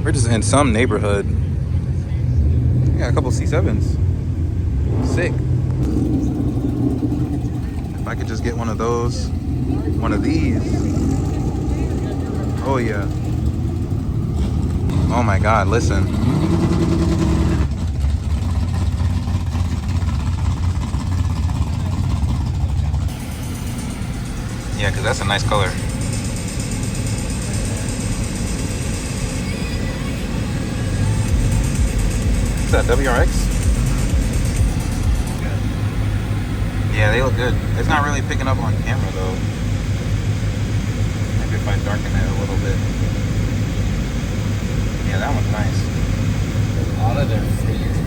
We're just in some neighborhood. We got a couple C7s. Sick. If I could just get one of those, one of these. Oh yeah. Oh my God, listen. Yeah, because that's a nice color. What's that, WRX? Yeah, they look good. It's not really picking up on camera though. Maybe if I darken it a little bit. Yeah, that one's nice. A lot of their freeze.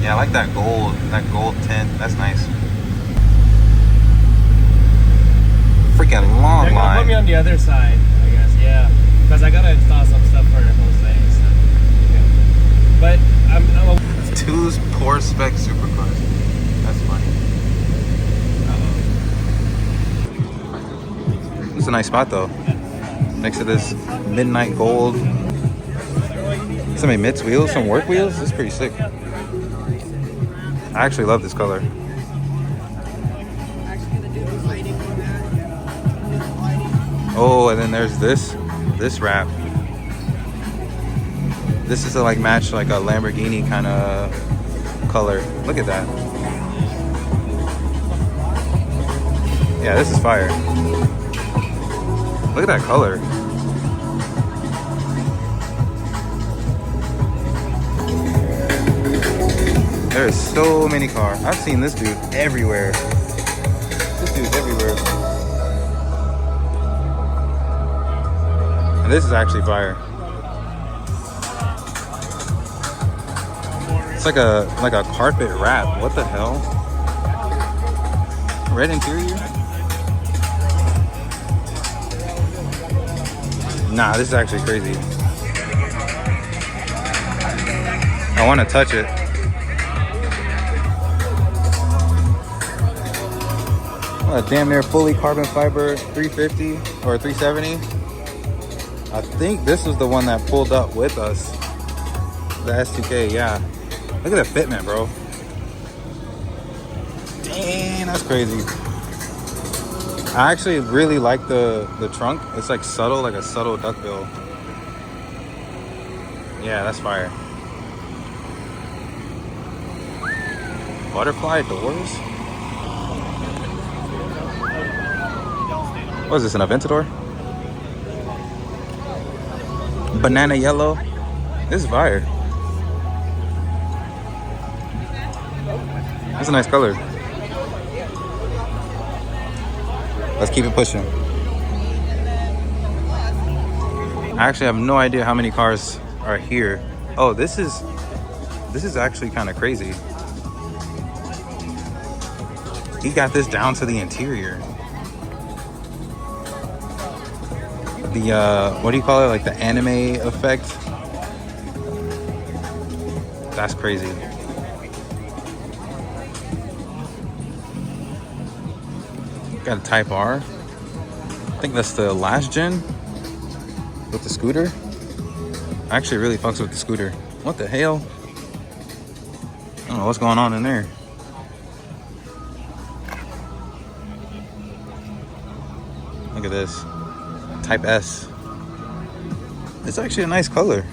Yeah, I like that gold tint. That's nice. Freaking long They're gonna line. put me on the other side, I guess. Yeah, because I gotta install some stuff for Jose. So. Yeah. But I'm Two poor spec supercars. That's funny. It's a nice spot though. Next to this midnight gold. Some Mitts wheels, some work wheels. This is pretty sick. I actually love this color. Oh, and then there's this wrap. This is to like match like a Lamborghini kind of color. Look at that. Yeah, this is fire. Look at that color. There is so many cars. I've seen this dude everywhere. This dude's everywhere. And this is actually fire. It's like a carpet wrap. What the hell? Red interior? Nah, this is actually crazy. I want to touch it. Damn near fully carbon fiber 350 or 370. I think this was the one that pulled up with us. The S2K, yeah. Look at the fitment, bro. Dang, that's crazy. I actually really like the trunk. It's like subtle, like a subtle duckbill. Yeah, that's fire. Butterfly doors? What is this, an Aventador? Banana yellow. This is fire. That's a nice color. Let's keep it pushing. I actually have no idea how many cars are here. Oh, this is actually kind of crazy. He got this down to the interior. The what do you call it, like the anime effect? That's crazy. Got a Type R. I think that's the last gen with the scooter. I actually really fucks with the scooter. What the hell? I don't know what's going on in there. Look at this. Type S. It's actually a nice color.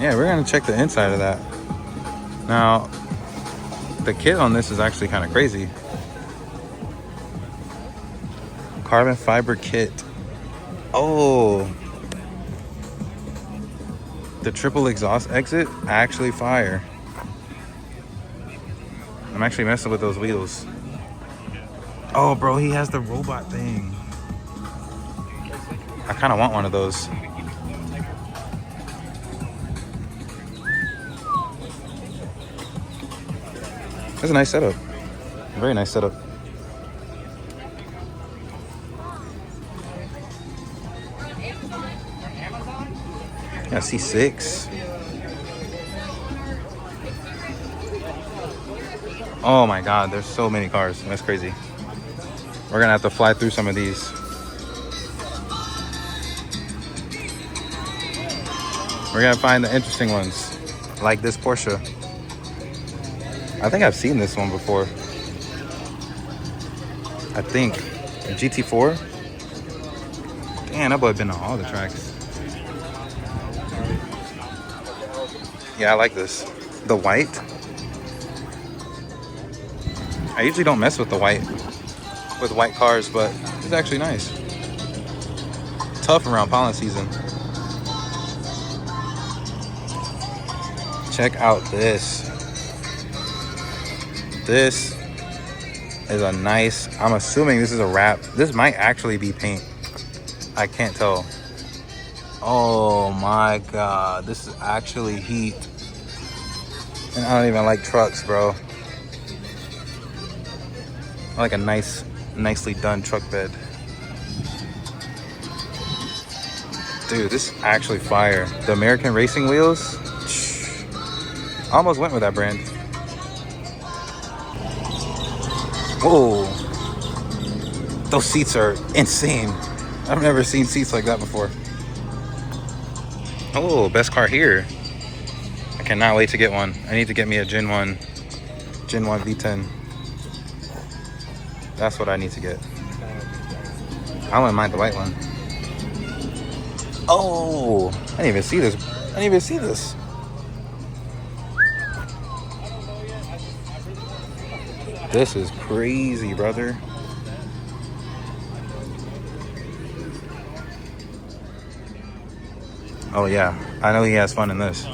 Yeah, we're gonna check the inside of that. Now, the kit on this is actually kind of crazy. Carbon fiber kit. Oh. The triple exhaust exit, actually fire. I'm actually messing with those wheels. Oh, bro, he has the robot thing. I kind of want one of those. That's a nice setup. Very nice setup. Yeah, C6. Oh my God, there's so many cars. That's crazy. We're gonna have to fly through some of these. We're gonna find the interesting ones, like this Porsche. I think I've seen this one before. I think GT4. Damn, that boy been on all the tracks. Yeah, I like this. The white. I usually don't mess with the white cars, but it's actually nice. Tough around pollen season. Check out this. This is a nice, I'm assuming this is a wrap. This might actually be paint. I can't tell. Oh my God, this is actually heat. And I don't even like trucks, bro. I like a nicely done truck bed. Dude, this is actually fire. The American Racing wheels. I almost went with that brand. Whoa. Those seats are insane. I've never seen seats like that before. Oh, best car here. I cannot wait to get one. I need to get me a Gen 1 V10. That's what I need to get. I wouldn't mind the white one. Oh, I didn't even see this. I didn't even see this. This is crazy, brother. Oh yeah, I know he has fun in this.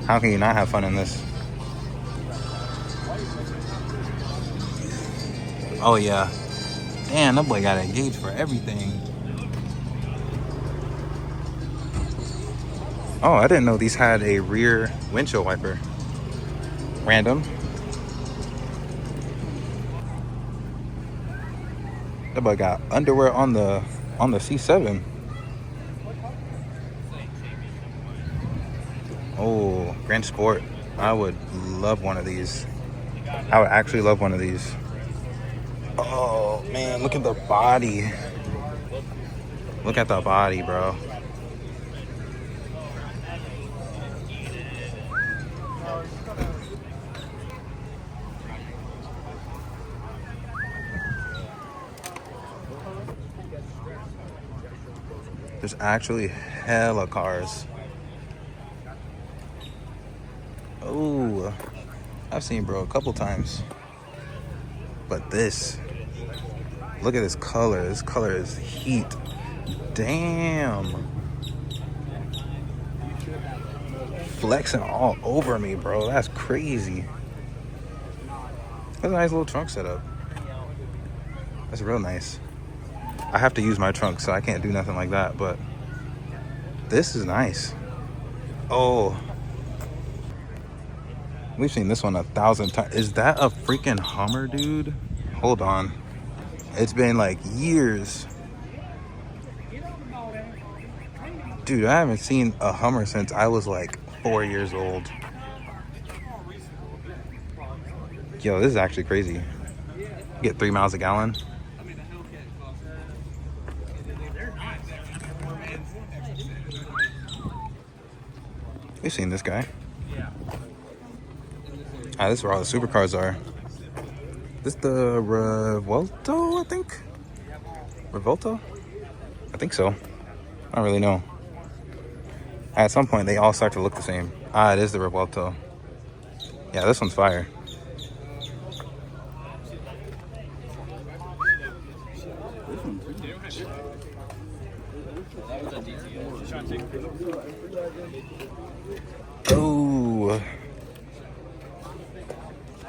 How can you not have fun in this? Oh yeah. Damn, that boy got a gauge for everything. Oh, I didn't know these had a rear windshield wiper. Random. That boy got underwear on the C7. Oh, Grand Sport. I would love one of these. I would actually love one of these. Oh man, look at the body. Look at the body, bro. There's actually hella cars. Oh, I've seen bro a couple times. But this, look at this color. This color is heat. Damn. Flexing all over me, bro. That's crazy. That's a nice little trunk setup. That's real nice. I have to use my trunk, so I can't do nothing like that, but this is nice. Oh. We've seen this one 1,000 times. Is that a freaking Hummer, dude? Hold on. It's been like years. Dude, I haven't seen a Hummer since I was like 4 years old. Yo, this is actually crazy. Get 3 miles a gallon. We've seen this guy. Ah, this is where all the supercars are. This the Revuelto, I think? Revuelto? I think so. I don't really know. At some point, they all start to look the same. Ah, it is the Revuelto. Yeah, this one's fire. Oh.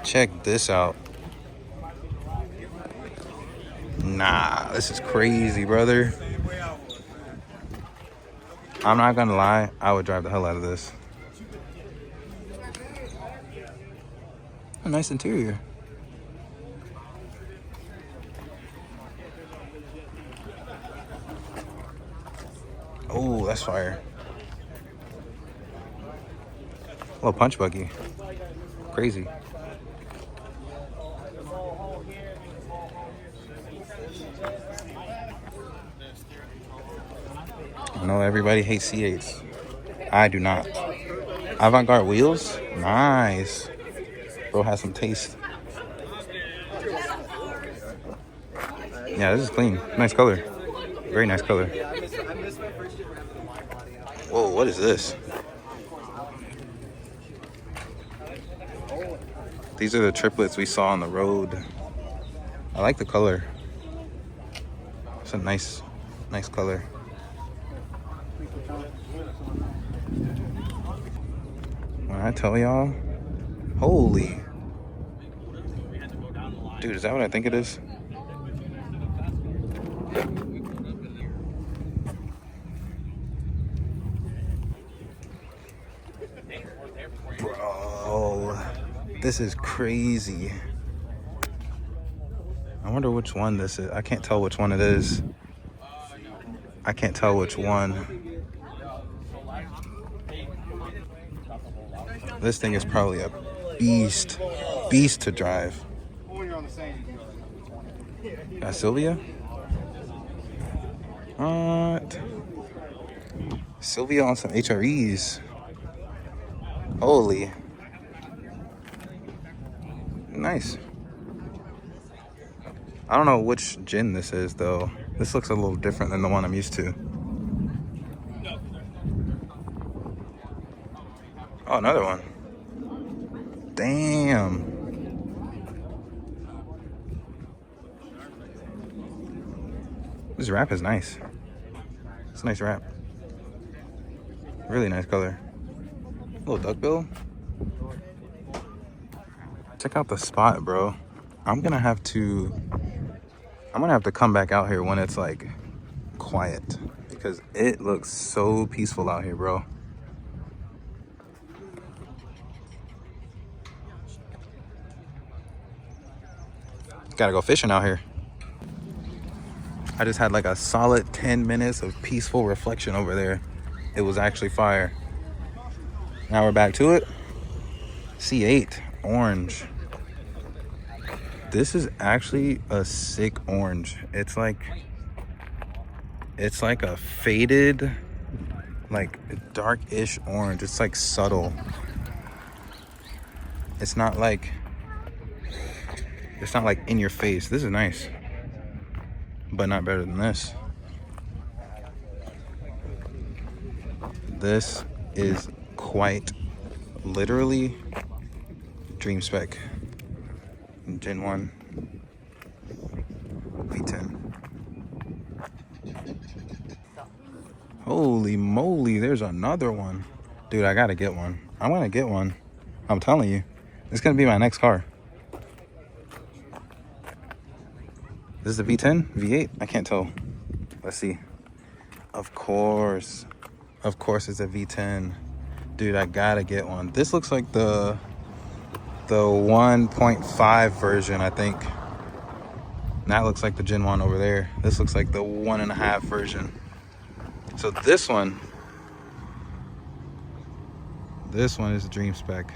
Check this out. Nah, this is crazy, brother. I'm not gonna lie, I would drive the hell out of this. A nice interior. Oh, that's fire. A little punch buggy. Crazy. know everybody hates C8s. I do not. Avant-garde wheels? Nice. Bro has some taste. Yeah, this is clean. Nice color. Very nice color. Whoa, what is this? These are the triplets we saw on the road. I like the color. It's a nice color. When I tell y'all, holy. Dude, is that what I think it is? Bro, this is crazy. I wonder which one this is. I can't tell which one it is. I can't tell which one. This thing is probably a beast to drive. Got Sylvia? What? Sylvia on some HREs. Holy. Nice. I don't know which gen this is though. This looks a little different than the one I'm used to. Oh, another one. Damn. This wrap is nice. It's a nice wrap. Really nice color. Little duckbill. Check out the spot, bro. I'm gonna have to come back out here when it's like quiet because it looks so peaceful out here, bro. Gotta go fishing out here. I just had like a solid 10 minutes of peaceful reflection over there. It was actually fire. Now we're back to it. C8 orange. This is actually a sick orange. It's like a faded, like dark-ish orange. It's like subtle. It's not like in your face. This is nice, but not better than this. This is quite literally dream spec. Gen 1 V10. Holy moly, there's another one. Dude, I gotta get one. I'm gonna get one. I'm telling you. It's gonna be my next car. This is a V10? V8? I can't tell. Let's see. Of course it's a V10. Dude, I gotta get one. This looks like the 1.5 version, I think. And that looks like the Gen 1 over there. This looks like the 1.5 version. So this one is a dream spec.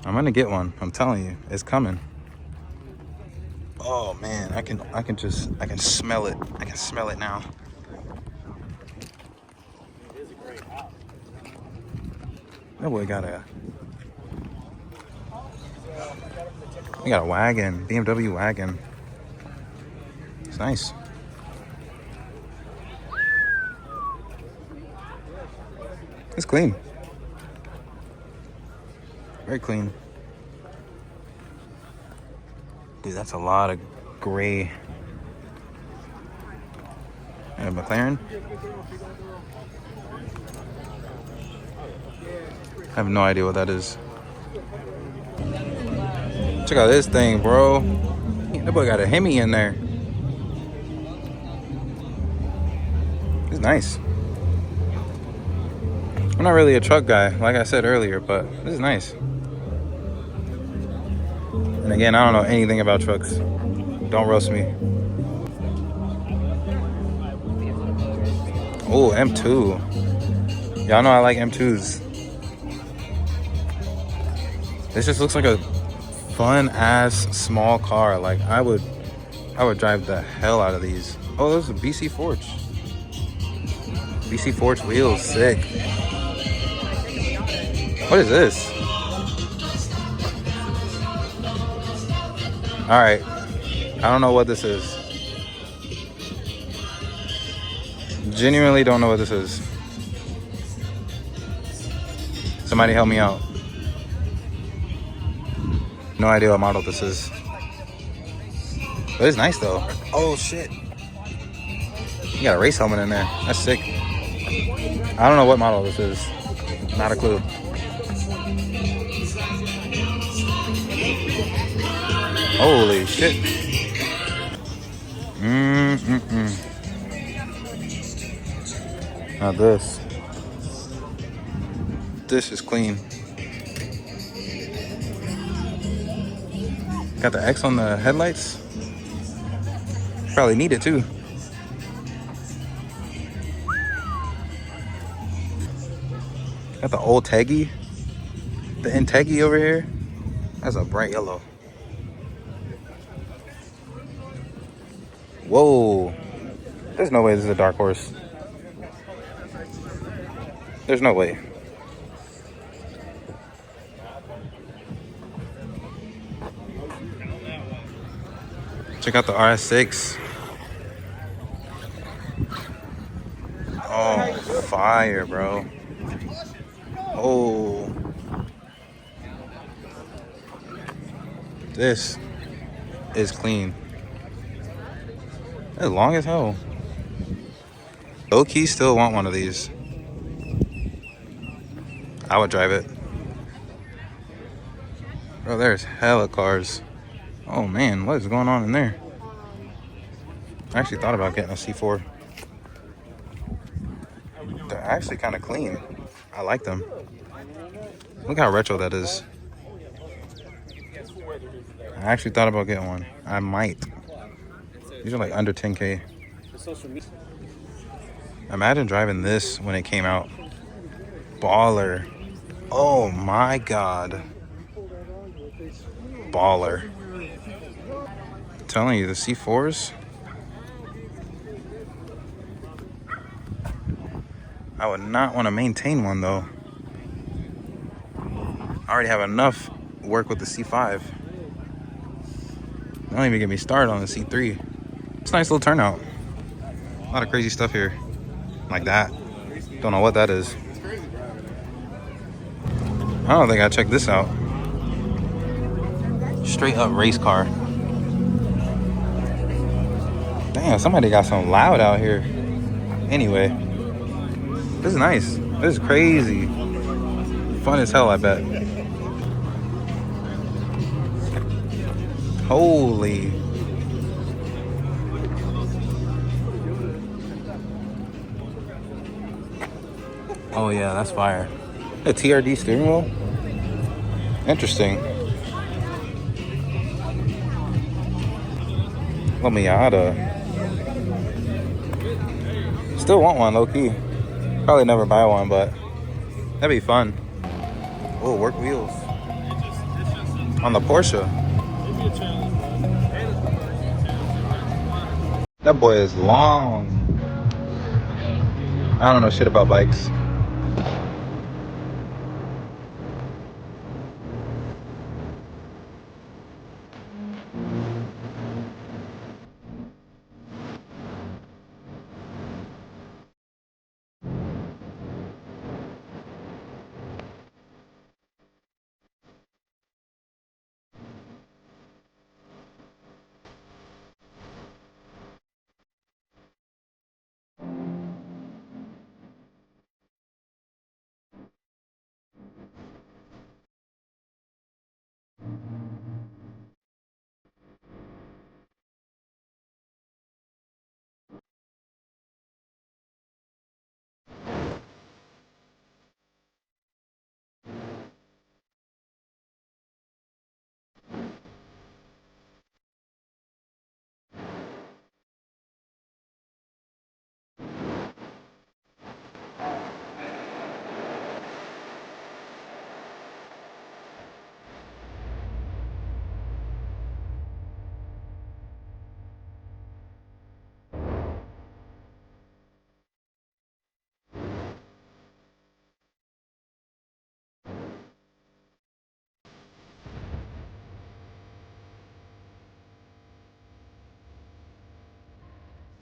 I'm gonna get one. I'm telling you, it's coming. Oh man, I can smell it. I can smell it now. That boy got a wagon, BMW wagon. It's nice. It's clean. Very clean. Dude, that's a lot of gray. And a McLaren. I have no idea what that is. Check out this thing, bro. That boy got a Hemi in there. It's nice. I'm not really a truck guy, like I said earlier, but this is nice. And again, I don't know anything about trucks. Don't roast me. Oh, M2. Y'all know I like M2s. This just looks like a fun ass small car. Like I would drive the hell out of these. Oh, those are BC Forge. BC Forge wheels, sick. What is this? All right, I don't know what this is. Genuinely don't know what this is. Somebody help me out. No idea what model this is. But it's nice though. Oh shit. You got a race helmet in there. That's sick. I don't know what model this is. Not a clue. Holy shit. Now this. This is clean. Got the X on the headlights. Probably need it too. Got the old Teggy. The Integgy over here. That's a bright yellow. Whoa. There's no way this is a dark horse. There's no way. Check out the RS6. Oh, fire, bro. Oh. This is clean. It's long as hell. Low key still want one of these. I would drive it. Bro, there's hella cars. Oh man, what is going on in there? I actually thought about getting a C4. They're actually kind of clean. I like them. Look how retro that is. I actually thought about getting one. I might. These are like under 10K. Imagine driving this when it came out. Baller. Oh my God. Baller. I'm telling you, the C4s. I would not want to maintain one though. I already have enough work with the C5. Don't even get me started on the C3. It's a nice little turnout. A lot of crazy stuff here. Like that. Don't know what that is. I don't think I checked this out. Straight up race car. Damn, somebody got something loud out here. Anyway. This is nice. This is crazy. Fun as hell, I bet. Holy. Oh yeah, that's fire. A TRD steering wheel? Interesting. La Miata. Still want one, low key. Probably never buy one, but that'd be fun. Oh, work wheels. On the Porsche. That boy is long. I don't know shit about bikes.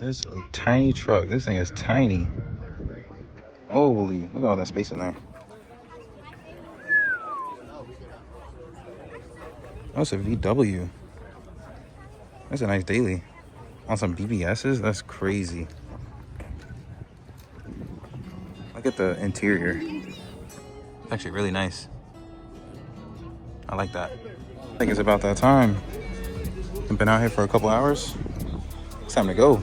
This is a tiny truck. This thing is tiny. Holy, look at all that space in there. That's a VW. That's a nice daily. On some BBSs? That's crazy. Look at the interior. It's actually really nice. I like that. I think it's about that time. I've been out here for a couple hours. It's time to go.